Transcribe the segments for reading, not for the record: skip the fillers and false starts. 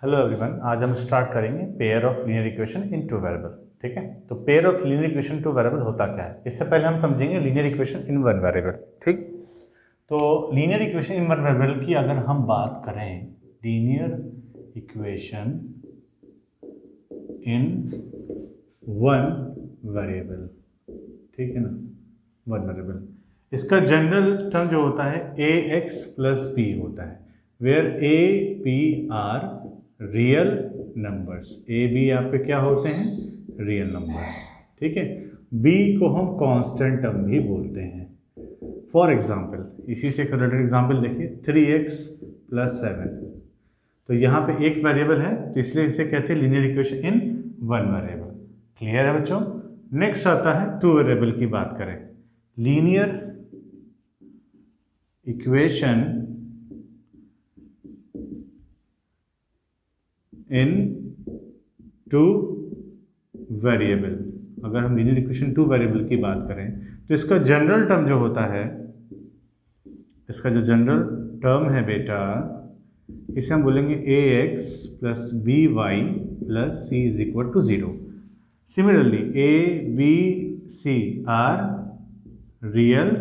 Hello everyone, आज हम start करेंगे pair of linear equation in two variable. ठीक है, तो pair of linear equation two variable होता क्या है, इससे पहले हम समझेंगे लीनियर इक्वेशन इन वन वेरिएबल। ठीक, तो लीनियर इक्वेशन इन वन वेरिएबल की अगर हम बात करें, लीनियर इक्वेशन इन वन वेरिएबल, ठीक है ना, वन वेरिएबल, इसका जनरल टर्म जो होता है ए एक्स प्लस बी होता है, where A B are real numbers. A B आपके क्या होते हैं, रियल नंबर्स। ठीक है, बी को हम कांस्टेंट टर्म भी बोलते हैं। फॉर एग्जांपल, इसी से रिलेटेड एग्जांपल देखिए, 3x प्लस 7, तो यहाँ पे एक वेरिएबल है तो इसलिए इसे कहते हैं लीनियर इक्वेशन इन वन वेरिएबल। क्लियर है बच्चों। नेक्स्ट आता है टू वेरिएबल की बात करें, linear equation in two variable. अगर हम लीनियर इक्वेशन टू वेरिएबल की बात करें तो इसका जनरल टर्म जो होता है, इसका जो जनरल टर्म है बेटा, इसे हम बोलेंगे A X plus B Y plus C is equal to 0। Similarly A B C are real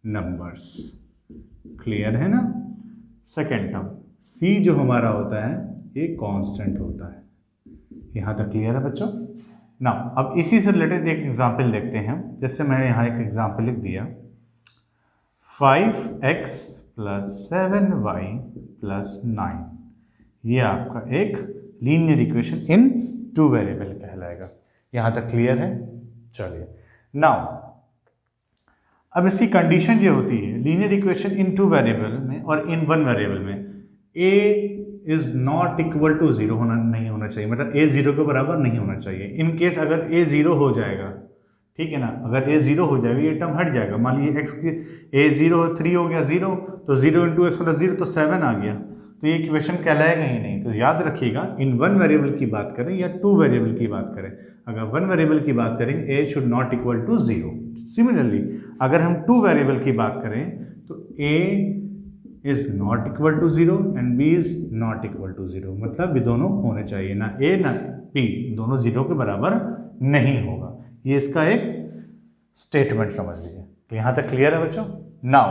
numbers. Clear है ना। सेकेंड टर्म सी जो हमारा होता है ये कांस्टेंट होता है। यहाँ तक क्लियर है बच्चों ना। अब इसी से रिलेटेड एक एग्जांपल देखते हैं। जैसे मैंने यहाँ एक एग्जांपल लिख दिया, 5x प्लस 7y प्लस 9, ये आपका एक linear equation in two variable कहलाएगा। यहाँ तक क्लियर है। चलिए नाउ, अब इसकी कंडीशन ये होती है linear equation in two variable में और इन वन वेरिएबल में, a is not equal to 0 नहीं होना चाहिए, मतलब a 0 के बराबर नहीं होना चाहिए। इन केस अगर a 0 हो जाएगा, ठीक है ना, अगर a 0 हो जाएगा ये टर्म हट जाएगा। मान लीजिए x की a 0 3 हो गया 0, तो 0 इंटू एक्स प्लस 0 तो 7 आ गया, तो ये इक्वेशन कहलाएगा ही नहीं। तो याद रखिएगा, इन वन वेरिएबल की बात करें या टू वेरिएबल की बात करें, अगर वन वेरिएबल की बात करेंगे a should not equal to 0। Similarly अगर हम टू वेरिएबल की बात करें तो a is not equal to 0 and b is not equal to 0, मतलब ये दोनों होने चाहिए, ना a ना b, दोनों 0 के बराबर नहीं होगा। ये इसका एक स्टेटमेंट समझ लीजिए। तो यहाँ तक क्लियर है बच्चों। नाउ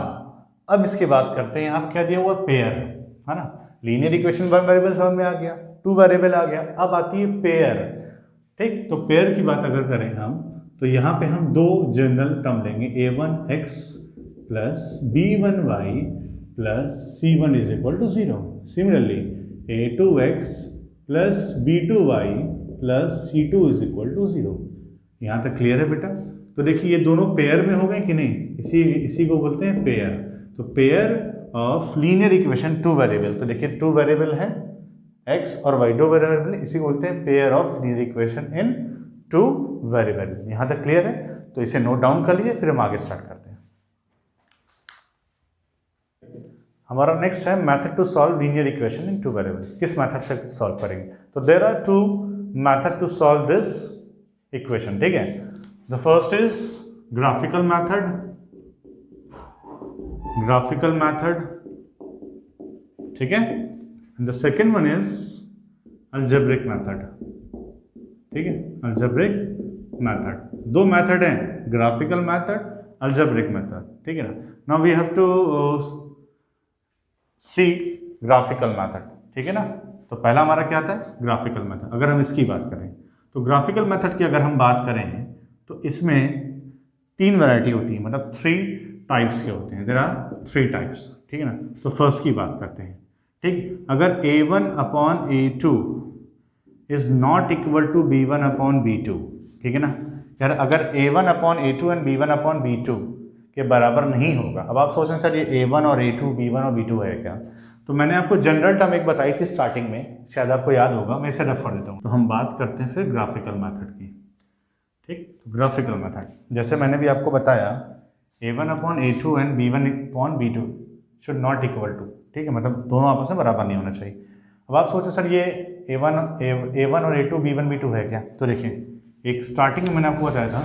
अब इसकी बात करते हैं, यहाँ पे क्या दिया हुआ, पेयर है ना। लीनियर इक्वेशन वन वेरिएबल समझ में आ गया, टू वेरिएबल आ गया, अब आती है पेयर। ठीक, तो पेयर की बात अगर करें हम, तो यहाँ पे हम दो जनरल टर्म लेंगे, a1x plus b1y plus c1 is equal to 0। Similarly a2x plus b2y plus c2 is equal to 0। यहाँ तक क्लियर है बेटा। तो देखिए ये दोनों पेयर में हो गए कि नहीं, इसी को बोलते हैं पेयर। तो pair of linear equation two variable, तो देखिए टू वेरिएबल है x और y, दो वेरिएबल, इसी को बोलते हैं pair of linear equation in two variable. यहाँ तक क्लियर है। तो इसे नोट डाउन कर लीजिए, फिर हम आगे स्टार्ट करते हैं। हमारा नेक्स्ट है method to solve linear equation in two variable. किस मेथड से सॉल्व करेंगे, तो there are two method to solve this equation. ठीक है, the first is graphical method, ठीक है, and the second one is algebraic method. ठीक है, अलजेब्रिक मेथड, दो मेथड हैं, ग्राफिकल मेथड, अलजेब्रिक मेथड। ठीक है ना। Now we have to see graphical method. ठीक है ना। तो पहला हमारा क्या आता है, ग्राफिकल मेथड। अगर हम इसकी बात करें तो ग्राफिकल मेथड की अगर हम बात करें तो इसमें तीन वैरायटी होती है, मतलब 3 टाइप्स के होते हैं। There are 3 types. ठीक है ना। तो फर्स्ट की बात करते हैं। ठीक, अगर a1 upon a2 is not equal to b1 upon b2, ठीक है ना, यार अगर a1 upon a2 and b1 upon b2 के बराबर नहीं होगा। अब आप सोचें सर ये a1 और a2 b1 और b2 है क्या, तो मैंने आपको जनरल टर्म एक बताई थी स्टार्टिंग में, शायद आपको याद होगा, मैं इसे रफ कर देता हूँ। तो हम बात करते हैं फिर ग्राफिकल मेथड की। ठीक, तो ग्राफिकल मेथड जैसे मैंने भी आपको बताया, a1 upon a2 and b1 upon b2 should not equal to, ठीक है, मतलब दोनों आपस में बराबर नहीं होना चाहिए। अब आप सोचो सर ये a1 और a2 b1 b2 है क्या, तो देखिए एक स्टार्टिंग में मैंने आपको बताया था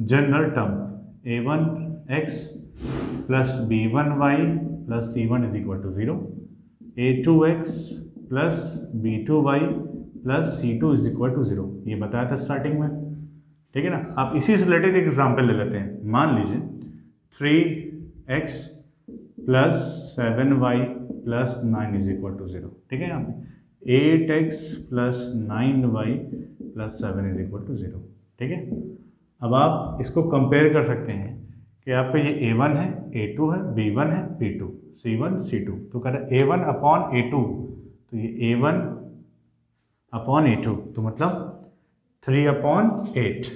general term a1x plus b1y plus c1 is equal to 0, a2x plus B2y plus C2 is equal to 0, ये बताया था स्टार्टिंग में, ठीक है ना। आप इसी से रिलेटेड एक एग्जाम्पल ले लेते हैं। मान लीजिए 3x plus 7y plus 9 is equal to 0, ठीक है। यहाँ पे 8x plus 9y plus 7 is equal to 0, ठीक है। अब आप इसको कंपेयर कर सकते हैं कि आप पे ये A1 है, A2 है, B1 है, B2, C1 C2, तो कह रहे A1 अपॉन A2, तो ये A1 अपॉन A2, तो मतलब 3 अपॉन 8,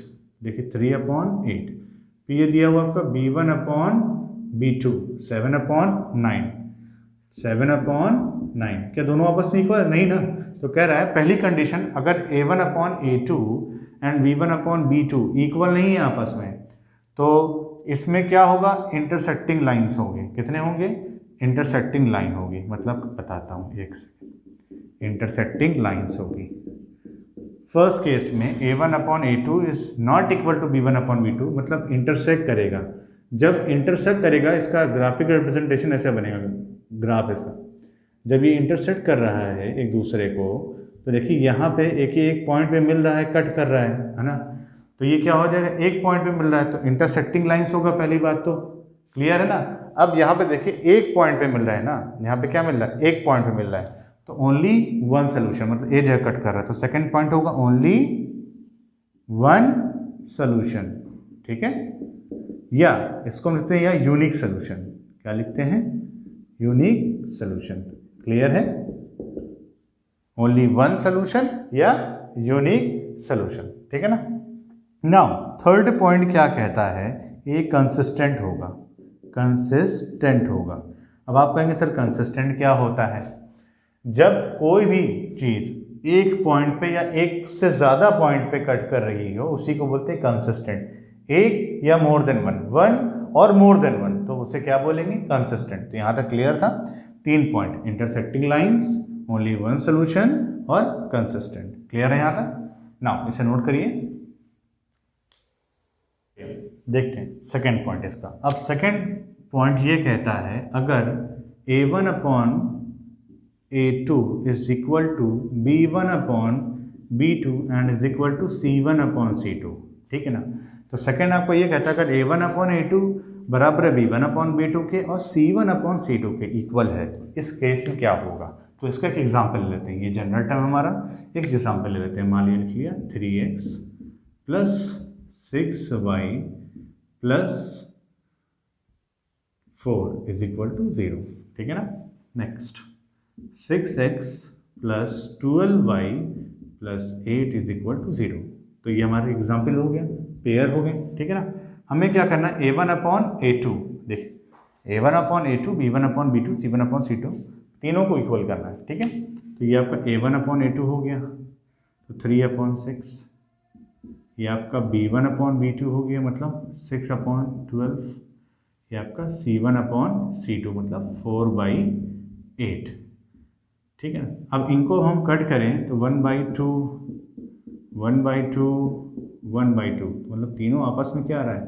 देखिए 3 अपॉन 8। फिर ये दिया हुआ आपका B1 upon B2 7 upon 9, 7 upon 9, क्या दोनों आपस में इक्वल? नहीं ना। तो कह रहा है पहली कंडीशन, अगर A1 upon A2 and B1 upon B2 equal नहीं है आपस में, तो इसमें क्या होगा? इंटरसेक्टिंग लाइन्स होंगे। कितने होंगे? इंटरसेक्टिंग लाइन होगी, मतलब बताता हूँ एक सेकेंड। इंटरसेक्टिंग लाइन्स होगी। फर्स्ट केस में A1 upon A2 is not equal to B1 upon B2, मतलब इंटरसेक्ट करेगा। जब इंटरसेक्ट करेगा, इसका ग्राफिक रिप्रेजेंटेशन ऐसे बनेगा, ग्राफ इसका। जब ये इंटरसेक्ट कर रहा है एक दूसरे को, तो देखिए यहाँ पे एक पॉइंट पे मिल रहा है, कट कर रहा है ना। तो ये क्या हो जाएगा? एक पॉइंट पे मिल रहा है तो इंटरसेक्टिंग लाइन्स होगा, पहली बात तो क्लियर है ना। अब यहाँ पे देखिए एक पॉइंट पे मिल रहा है ना, यहाँ पे क्या मिल रहा है? एक पॉइंट पे मिल रहा है, तो ओनली वन सोल्यूशन, मतलब ए जगह कट कर रहा है, तो सेकंड पॉइंट होगा ओनली वन सोल्यूशन, ठीक है। या इसको हम लिखते हैं या यूनिक सोल्यूशन। क्या लिखते हैं? Unique solution. क्लियर है? ओनली वन सोल्यूशन या यूनिक सोल्यूशन, ठीक है ना। नाउ थर्ड पॉइंट क्या कहता है? ये कंसिस्टेंट होगा, कंसिस्टेंट होगा। अब आप कहेंगे सर कंसिस्टेंट क्या होता है? जब कोई भी चीज़ एक पॉइंट पे या एक से ज़्यादा पॉइंट पे कट कर रही हो, उसी को बोलते हैं कंसिस्टेंट। एक या मोर देन वन, वन और मोर देन वन, तो उसे क्या बोलेंगे? कंसिस्टेंट। तो यहाँ तक क्लियर था? 3 point, intersecting lines, only one solution और कंसिस्टेंट। क्लियर है यहाँ तक? नाउ इसे नोट करिए, देखते हैं सेकेंड पॉइंट इसका। अब सेकेंड पॉइंट ये कहता है, अगर A1 upon A2 is equal to B1 upon B2 and is equal to C1 upon C2, ठीक है ना। तो सेकेंड आपको ये कहता है, अगर A1 अपॉन A2 बराबर है B1 अपॉन B2 के और C1 अपॉन C2 के इक्वल है, इस केस में क्या होगा? तो इसका एक एग्जाम्पल ले लेते हैं। ये जनरल टर्म हमारा, एक एग्जाम्पल ले लेते हैं। मान लीजिए लिख लिया 3x plus 6y plus 4 is equal to 0, ठीक है ना। Next 6x plus 12y plus 8 is equal to 0। तो ये हमारे एग्जाम्पल हो गया, पेयर हो गए, ठीक है ना। हमें क्या करना है? A1 अपॉन A2, देखिए A1 upon A2, B1 upon B2, C1 upon C2, तीनों को इक्वल करना है, ठीक है। तो ये आपका A1 अपॉन A2 हो गया, तो 3 अपॉन 6। ये आपका B1 अपॉन B2 हो गया, मतलब 6 अपॉन 12। ये आपका C1 अपॉन C2, मतलब 4/8, ठीक है ना। अब इनको हम कट करें तो 1/2, 1/2, 1/2, मतलब तीनों आपस में क्या आ रहा है?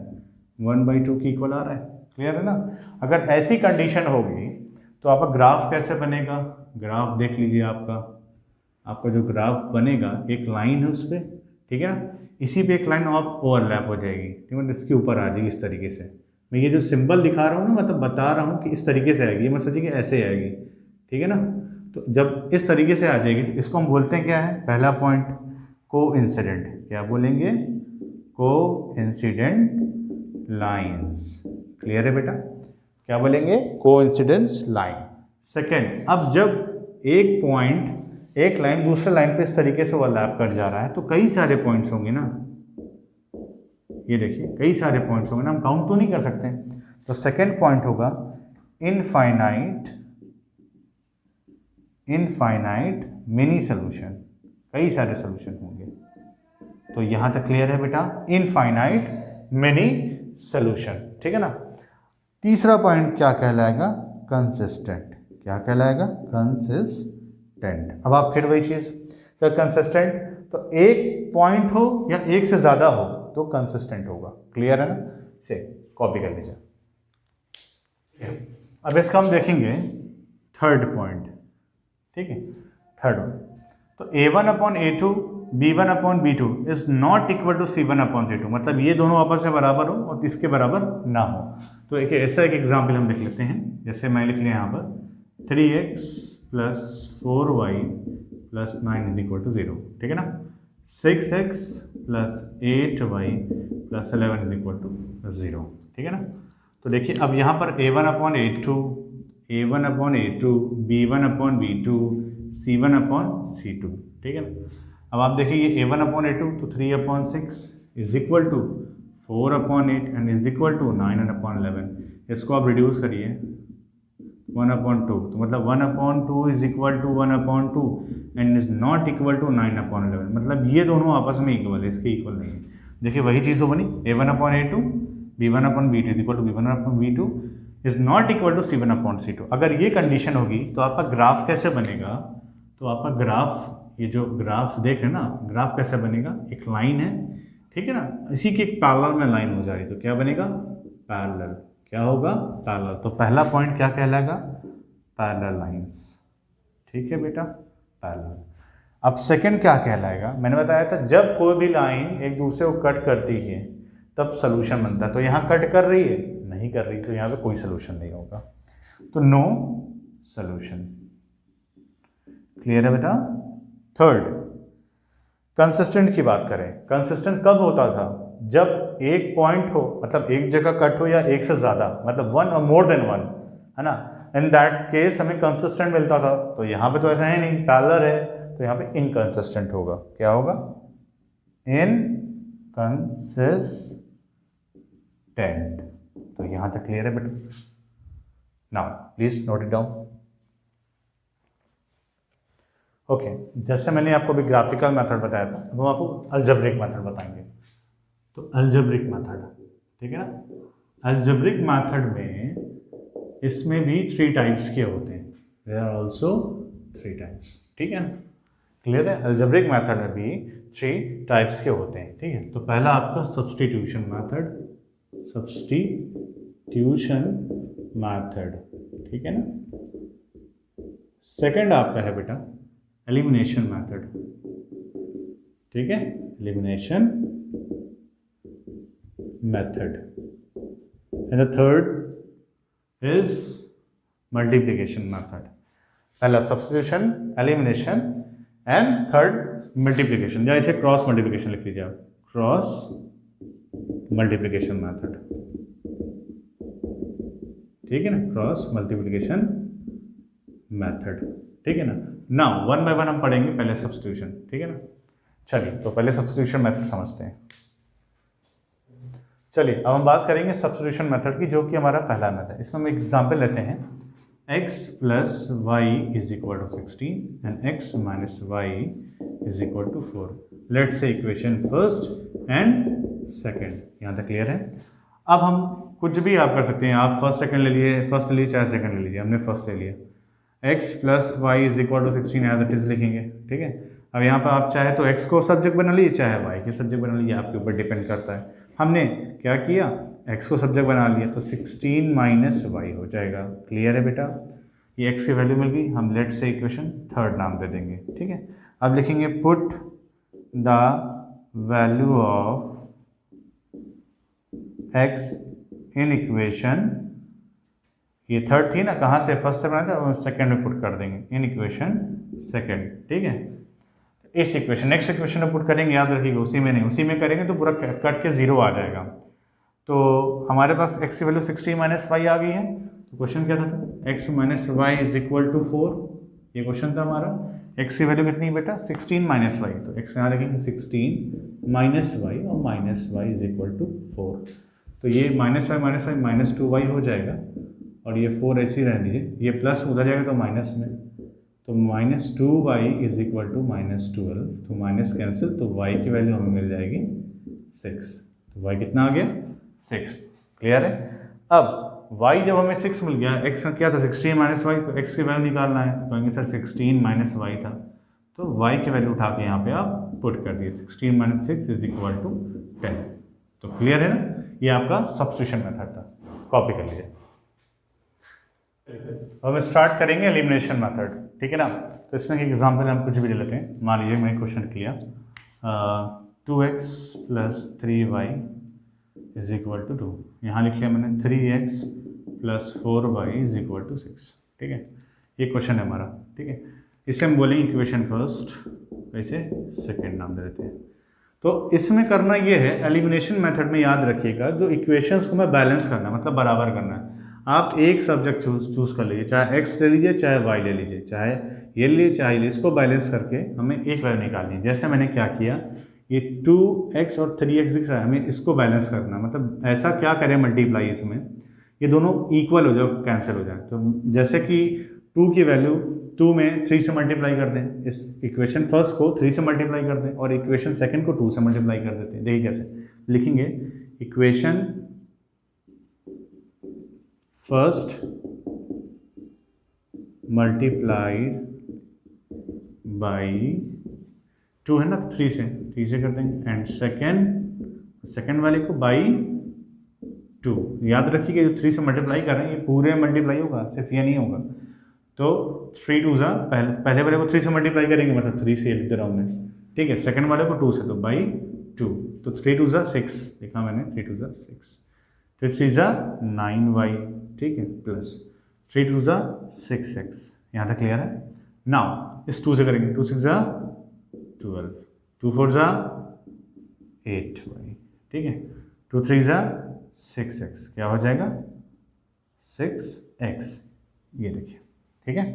1/2 की इक्वल आ रहा है। क्लियर है ना। अगर ऐसी कंडीशन होगी तो आपका ग्राफ कैसे बनेगा? ग्राफ देख लीजिए, आपका जो ग्राफ बनेगा, एक लाइन है उस पर, ठीक है ना। इसी पे एक लाइन और ओवरलैप हो जाएगी, ठीक है, इसके ऊपर आ जाएगी इस तरीके से। मैं ये जो सिंबल दिखा रहा हूँ ना, मतलब बता रहा हूँ कि इस तरीके से आएगी, ये मत सोचिए कि ऐसे आएगी, ठीक है ना। तो जब इस तरीके से आ जाएगी तो इसको हम बोलते हैं क्या है? पहला पॉइंट कोइंसिडेंट। क्या बोलेंगे? Coincident lines. क्लियर है बेटा? क्या बोलेंगे? Coincidence line. सेकेंड, अब जब एक पॉइंट, एक लाइन दूसरे लाइन पे इस तरीके से ओवरलैप कर जा रहा है, तो कई सारे पॉइंट्स होंगे ना। ये देखिए कई सारे पॉइंट्स होंगे ना, हम काउंट तो नहीं कर सकते। तो सेकेंड पॉइंट होगा इनफाइनाइट मिनी सोल्यूशन, कई सारे सोल्यूशन होंगे। तो यहां तक क्लियर है बेटा? इनफाइनाइट मिनी सोल्यूशन, ठीक है ना। तीसरा पॉइंट क्या कहलाएगा? कंसिस्टेंट। क्या कहलाएगा? कंसिस्टेंट। अब आप फिर वही चीज, सर कंसिस्टेंट तो एक पॉइंट हो या एक से ज्यादा हो तो कंसिस्टेंट होगा। क्लियर है ना? से कॉपी कर लीजिए। अब इसका हम देखेंगे थर्ड पॉइंट, ठीक है। थर्ड वन, तो a1 upon a2 b1 upon b2 is not equal to c1 upon c2, मतलब ये दोनों आपस में बराबर हो और इसके बराबर ना हो। तो एक ऐसा एक एग्जाम्पल हम लिख लेते हैं, जैसे मैं लिख लिया यहाँ पर 3x plus 4y plus 9 is equal to 0, ठीक है ना। 6x plus 8y plus 11 is equal to 0, ठीक है ना। तो देखिए अब यहाँ पर a1 upon a2 b1 upon b2 c1 upon c2, ठीक है ना। अब आप देखिए ये a1 अपॉन a2 तो 3 upon 6 is equal to 4 upon 8 and is equal to 9 upon 11। इसको आप रिड्यूस करिए 1 अपॉन 2, तो मतलब 1 upon 2 is equal to 1 upon 2 and is not equal to 9 upon 11, मतलब ये दोनों आपस में इक्वल है, इसके इक्वल नहीं है। देखिए वही चीज़ तो बनी, a1 upon a2 b1 upon b2 is equal to b1 upon b2 is not equal to c1 upon c2। अगर ये कंडीशन होगी तो आपका ग्राफ कैसे बनेगा, तो आपका ग्राफ, ये जो ग्राफ देख रहे हैं ना, ग्राफ कैसे बनेगा, एक लाइन है, ठीक है ना, इसी के एक पैरेलल में लाइन हो जाएगी तो क्या बनेगा, पैरेलल। क्या होगा, पैरेलल। तो पहला पॉइंट क्या कहलाएगा, पैरेलल लाइंस, ठीक है बेटा, पैरेलल। अब सेकंड क्या कहलाएगा, मैंने बताया था जब कोई भी लाइन एक दूसरे को कट करती है तब सोल्यूशन बनता है। तो यहाँ कट कर रही है, नहीं कर रही, तो यहाँ पे कोई सोल्यूशन नहीं होगा, तो नो सोल्यूशन। क्लियर है बेटा। थर्ड, कंसिस्टेंट की बात करें, कंसिस्टेंट कब होता था, जब एक पॉइंट हो, मतलब एक जगह कट हो या एक से ज़्यादा, मतलब वन और मोर देन वन, है ना, इन दैट केस हमें कंसिस्टेंट मिलता था। तो यहाँ पे तो ऐसा है नहीं, पैरेलल है, तो यहाँ पे इनकंसिस्टेंट होगा। क्या होगा, इनकंसिस्टेंट। तो यहाँ तक क्लियर है बेटा। Now please note it down. Okay, जैसे मैंने आपको भी ग्राफिकल मेथड बताया था, अब हम आपको अलजेब्रिक मेथड बताएंगे। तो अलजेब्रिक मेथड, ठीक है ना, अलजेब्रिक मेथड में इसमें भी 3 टाइप्स के होते हैं, देयर आर आल्सो 3 टाइप्स, ठीक है ना, क्लियर है। अलजेब्रिक मेथड में भी 3 टाइप्स के होते हैं, ठीक है। तो पहला आपका सब्स्टिट्यूशन मेथड, सब्स्टिट्यूशन मेथड, ठीक है ना। सेकंड आपका है बेटा एलिमिनेशन मेथड, ठीक है, elimination method, and the third is multiplication method. पहला substitution, elimination and third multiplication, या इसे क्रॉस मल्टीप्लिकेशन लिख लीजिए आप, क्रॉस मल्टीप्लिकेशन मेथड, ठीक है ना, क्रॉस मल्टीप्लिकेशन मेथड, ठीक है ना। नाउ वन बाय वन हम पढ़ेंगे, पहले सब्स्टिट्यूशन, ठीक है ना। चलिए तो पहले सब्स्टिट्यूशन मेथड समझते हैं। चलिए अब हम बात करेंगे सब्स्टिट्यूशन मेथड की, जो कि हमारा पहला मेथड। इसमें हम एग्जांपल लेते हैं, x plus y is equal to 16 and x minus y is equal to 4। Let's say equation first and second, यहाँ तक क्लियर है। अब हम कुछ भी आप कर सकते हैं, आप फर्स्ट सेकंड ले लिए, फर्स्ट ले लिए चाहे सेकंड ले लीजिए, हमने फर्स्ट ले लिया। x plus y is equal to 16 as it is लिखेंगे, ठीक है। अब यहाँ पर आप चाहे तो x को सब्जेक्ट बना लीजिए, चाहे y के सब्जेक्ट बना लीजिए, आपके ऊपर डिपेंड करता है। हमने क्या किया, x को सब्जेक्ट बना लिया, तो 16 माइनस वाई हो जाएगा। क्लियर है बेटा, ये x की वैल्यू मिल गई, हम लेट से इक्वेशन थर्ड नाम दे देंगे, ठीक है। अब लिखेंगे put the value of x in equation, ये थर्ड थी ना, कहाँ से, फर्स्ट से बनाया था, सेकंड में पुट कर देंगे इन इक्वेशन सेकंड, ठीक है। इस इक्वेशन, नेक्स्ट इक्वेशन में पुट करेंगे, याद रखिएगा, उसी में नहीं, उसी में करेंगे तो पूरा कट के 0 आ जाएगा। तो हमारे पास x की वैल्यू 16 माइनस वाई आ गई है। तो क्वेश्चन क्या था, x minus y is equal to 4, ये क्वेश्चन था हमारा। x की वैल्यू कितनी बेटा, 16 माइनस वाई, तो x यहाँ रखेंगे 16 माइनस वाई और minus y is equal to 4। तो ये माइनस वाई माइनस 2y हो जाएगा, और ये 4 ऐसे ही रहने दीजिए, ये प्लस उधर जाएगा तो माइनस में, तो minus 2y is equal to minus 12, तो माइनस कैंसिल, तो y की वैल्यू हमें मिल जाएगी 6। तो y कितना आ गया, 6। क्लियर है। अब y जब हमें 6 मिल गया, x का क्या था 16 माइनस वाई, तो x की वैल्यू निकालना है, तो कहेंगे सर 16 माइनस वाई था, तो y की वैल्यू उठा के यहाँ पे आप पुट कर दिए, 16 माइनस 6 इज इक्वल टू 10। तो क्लियर है ना, ये आपका सब्स्टिट्यूशन मेथड था, कॉपी कर लीजिए। अब हम स्टार्ट करेंगे एलिमिनेशन मेथड, ठीक है ना। तो इसमें एक एग्जांपल हम कुछ भी ले लेते हैं। मान लीजिए मैंने क्वेश्चन किया 2x + 3y = 2। यहाँ लिख लिया मैंने 3x + 4y = 6, ठीक है। ये क्वेश्चन है हमारा, ठीक है। इसे हम बोलेंगे इक्वेशन फर्स्ट, इसे सेकेंड नाम दे देते हैं। तो इसमें करना ये है, एलिमिनेशन मेथड में याद रखिएगा जो इक्वेशंस को मैं बैलेंस करना है, मतलब बराबर करना है। आप एक सब्जेक्ट चूज कर लीजिए, चाहे x ले लीजिए चाहे y ले लीजिए, चाहे ये ले लीजिए चाहे ये, इसको बैलेंस करके हमें एक वैल्यू निकालनी है। जैसे मैंने क्या किया, ये 2x और 3x दिख रहा है, हमें इसको बैलेंस करना है। मतलब ऐसा क्या करें मल्टीप्लाई, इसमें ये दोनों इक्वल हो जाए, कैंसिल हो जाए। तो जैसे कि 2 की वैल्यू 2 में 3 से मल्टीप्लाई कर दें, इस इक्वेशन फर्स्ट को 3 से मल्टीप्लाई कर दें और इक्वेशन सेकंड को 2 से मल्टीप्लाई कर देते हैं। देखिए कैसे लिखेंगे, इक्वेशन फर्स्ट मल्टीप्लाइड बाई 2 है ना, 3 से कर देंगे, एंड सेकंड वाले को बाई 2। याद रखिए जो 3 से मल्टीप्लाई कर रहे हैं ये पूरे मल्टीप्लाई होगा, सिर्फ ये नहीं होगा। तो 3 2 पहले वाले को 3 से मल्टीप्लाई करेंगे, मतलब 3 से ये लिख दे रहा हूँ मैं, ठीक है। सेकंड वाले को 2 से, तो बाई 2। तो 3 2 6 लिखा मैंने, 3 2 6, 3 3 9y, ठीक है, प्लस 3 2 6x। यहाँ तक क्लियर है। नाउ इस 2 से करेंगे, 2 6 12, 2 4 8y, ठीक है, 2 3 6x, क्या हो जाएगा 6x, ये देखिए, ठीक है।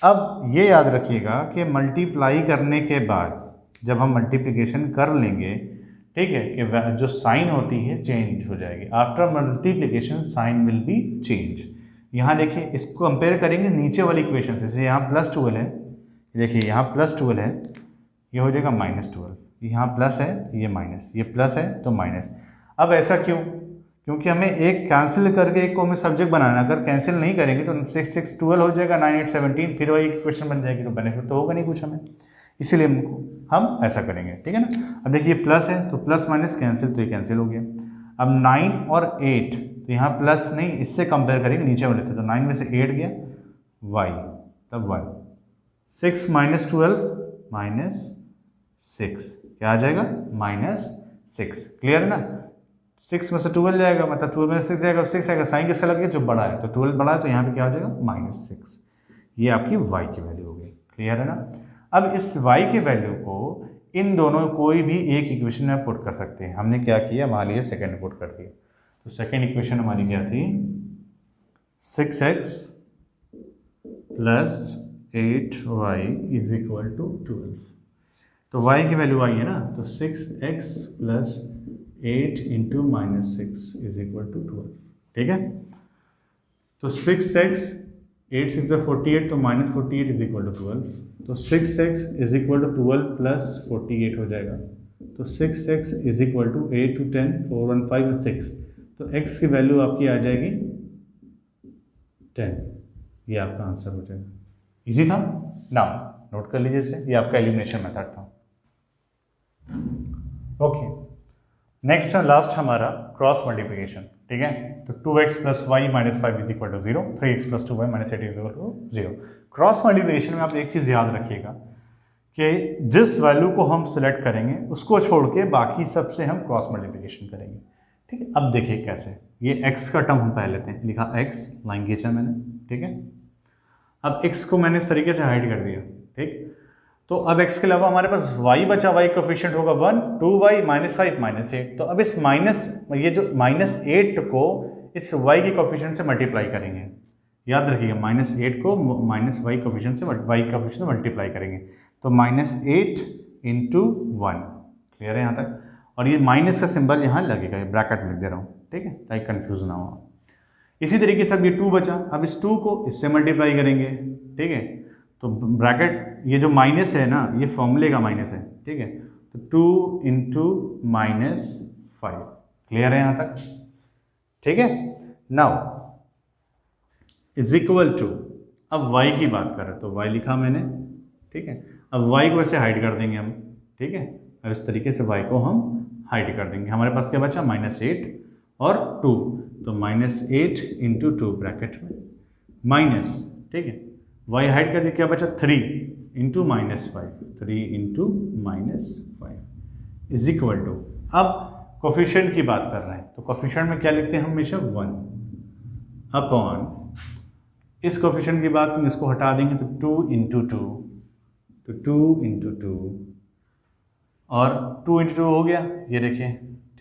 अब ये याद रखिएगा कि मल्टीप्लाई करने के बाद जब हम मल्टीप्लिकेशन कर लेंगे, ठीक है, कि जो साइन होती है चेंज हो जाएगी। After multiplication sign will be change. यहाँ देखिए इसको कंपेयर करेंगे नीचे वाली इक्वेशन से। जैसे यहाँ +12 है, देखिए यहाँ +12 है, ये हो जाएगा -12। यहाँ प्लस है, ये माइनस, ये प्लस है तो माइनस। अब ऐसा क्यों? क्योंकि हमें एक कैंसिल करके एक को हमें सब्जेक्ट बनाना। अगर कैंसिल नहीं करेंगे तो 6 6 12 हो जाएगा, 9 8 17, फिर वही इक्वेशन बन जाएगी, तो बेनिफिट तो होगा नहीं कुछ हमें। इसीलिए हम ऐसा करेंगे, ठीक है ना। अब देखिए प्लस है तो प्लस माइनस कैंसिल, तो ये कैंसिल हो गया। अब 9 और 8, तो यहाँ प्लस नहीं, इससे कंपेयर करेंगे नीचे वाले से, तो 9 में से 8 गया, y तब 1, 6 - 12 -6, क्या आ जाएगा -6। क्लियर है ना। 6 में से 12 जाएगा, मतलब 12 में से 6 जाएगा, 6 आएगा, साइन किसका लग गया, जो बड़ा है, तो 12 बड़ा है, तो यहाँ पे क्या हो जाएगा -6। ये आपकी y की वैल्यू हो गई। क्लियर है ना। अब इस y की वैल्यू को इन दोनों कोई भी एक इक्वेशन में पुट कर सकते हैं। हमने क्या किया, मान लीजिए सेकेंड पुट कर दिया, तो सेकेंड इक्वेशन हमारी क्या थी, 6x + 8y = 12। तो y की वैल्यू आई है ना, तो 6x + 8 × -6 = 12, ठीक है। तो 6x 8 6 48, तो -48 = 12, तो 6x = 12 + 48 हो जाएगा। तो 6x = 8 to 10 4 1 5 6, तो x की वैल्यू आपकी आ जाएगी 10। ये आपका आंसर हो जाएगा। इजी था ना, नोट कर लीजिए इसे, ये आपका एलिमिनेशन मेथड था। ओके, नेक्स्ट लास्ट हमारा क्रॉस मल्टीप्लिकेशन, ठीक है। तो 2x + y - 5 = 0, 3x + 2y - 8 = 0। Cross multiplication में आप एक चीज़ याद रखिएगा कि जिस वैल्यू को हम सिलेक्ट करेंगे उसको छोड़ के बाकी सब से हम क्रॉस मल्टीप्लिकेशन करेंगे, ठीक है। अब देखिए कैसे, ये x का टर्म हम पहले लेते हैं, लिखा x, लाइन खींचा मैंने, ठीक है। अब x को मैंने इस तरीके से हाइड कर दिया, ठीक। तो अब x के अलावा हमारे पास y बचा, y कोफिशिएंट होगा 1, 2y -5 -8। तो अब इस ये जो -8 को इस y के कोफिशिएंट से मल्टीप्लाई करेंगे। याद रखिएगा -8 को -y कोफिशिएंट से मल्टीप्लाई करेंगे, तो -8 × 1। क्लियर है यहाँ तक। और ये माइनस का सिंबल यहाँ लगेगा, ये ब्रैकेट में लिख दे रहा हूँ, ठीक है, ताकि कंफ्यूज ना हो। इसी तरीके से अब ये 2 बचा, अब इस 2 को इससे मल्टीप्लाई करेंगे, ठीक है। तो ब्रैकेट, ये जो माइनस है ना, ये फॉर्मूले का माइनस है, ठीक है। तो 2 × -5। क्लियर है यहाँ तक, ठीक है। नाउ = अब y की बात करें तो y लिखा मैंने, ठीक है। अब y को ऐसे हाइड कर देंगे हम, ठीक है। अब इस तरीके से y को हम हाइड कर देंगे। हमारे पास क्या बचा, -8 और 2, तो -8 × 2 ब्रैकेट में, माइनस, ठीक है, y हाइड कर दिया, क्या बचा 3 into -5, 3 into -5 is equal to, अब कोफिशिएंट की बात कर रहे हैं तो कोफिशिएंट में क्या लिखते हैं हमेशा 1 अपॉन, इस कोफिशिएंट की बात में इसको हटा देंगे तो 2 इंटू 2, तो 2 इंटू 2 और 2 इंटू 2 हो गया, ये देखिए,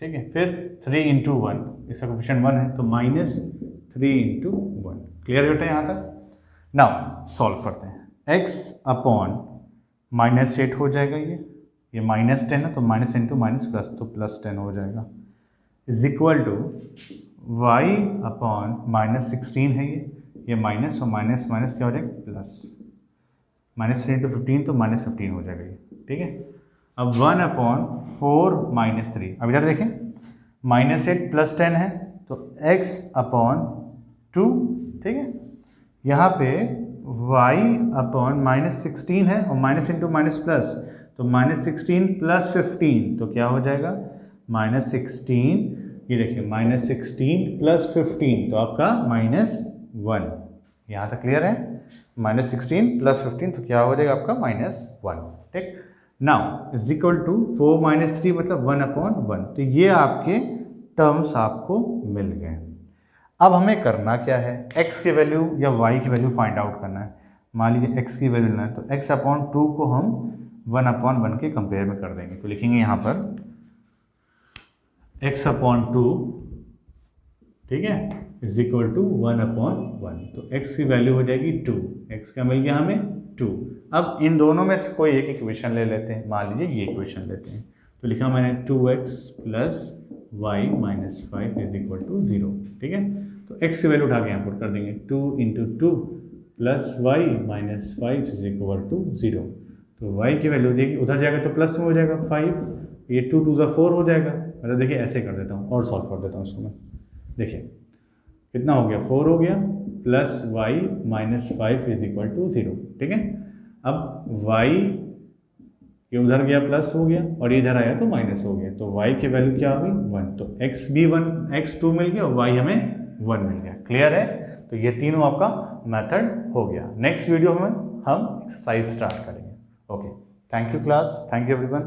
ठीक है, फिर 3 इंटू 1, इसका कोफिशिएंट 1 है तो -3 इंटू 1। क्लियर होता है यहाँ तक? नाउ सॉल्व करते हैं, x अपॉन -8 हो जाएगा, ये -10 है तो माइनस इंटू माइनस प्लस, तो +10 हो जाएगा, is equal to y upon -16 है, ये माइनस और माइनस माइनस क्या हो जाएगा प्लस, -3 इंटू 15 तो -15 हो जाएगा ये, ठीक है। अब 1 अपॉन 4 -3, अब इधर देखें -8 + 10 है तो x अपॉन 2, ठीक है, यहाँ पे y अपॉन -16 है और माइनस इंटू माइनस प्लस, तो -16 + 15 तो क्या हो जाएगा -16, ये देखिए -16 + 15 तो आपका -1, यहाँ तक क्लियर है, -16 + 15 तो क्या हो जाएगा आपका -1, ठीक। नाउ इज इक्वल टू 4 - 3 मतलब 1/1, तो ये आपके टर्म्स आपको मिल गए। अब हमें करना क्या है, x की वैल्यू या y की वैल्यू फाइंड आउट करना है। मान लीजिए x की वैल्यू लेना है तो x/2 को हम 1/1 के कंपेयर में कर देंगे, तो लिखेंगे यहाँ पर x/2, ठीक है, इज इक्वल टू 1/1, तो x की वैल्यू हो जाएगी 2, x का मिल गया हमें 2। अब इन दोनों में से कोई एक इक्वेशन ले लेते हैं, मान लीजिए ये इक्वेशन लेते हैं, तो लिखा मैंने 2x + y - 5 is equal to 0, ठीक है, तो x की वैल्यू उठा के यहाँ पुट कर देंगे, 2 into 2 + y - 5 is equal to 0, तो y की वैल्यू देखिए उधर जाएगा तो प्लस में हो जाएगा 5, ये 2 2 4 हो जाएगा, मतलब देखिए ऐसे कर देता हूँ और सॉल्व कर देता हूँ इसको मैं, देखिए कितना हो गया 4 हो गया, plus y - 5 is equal to 0, ठीक है। अब y ये उधर गया प्लस हो गया और इधर आया तो माइनस हो गया, तो y की वैल्यू क्या हो गई 1, तो x भी 1, x 2 मिल गया और y हमें 1 मिल गया। क्लियर है? तो ये तीनों आपका मेथड हो गया। नेक्स्ट वीडियो में हम एक्सरसाइज स्टार्ट करेंगे। Okay, thank you class, thank you everyone.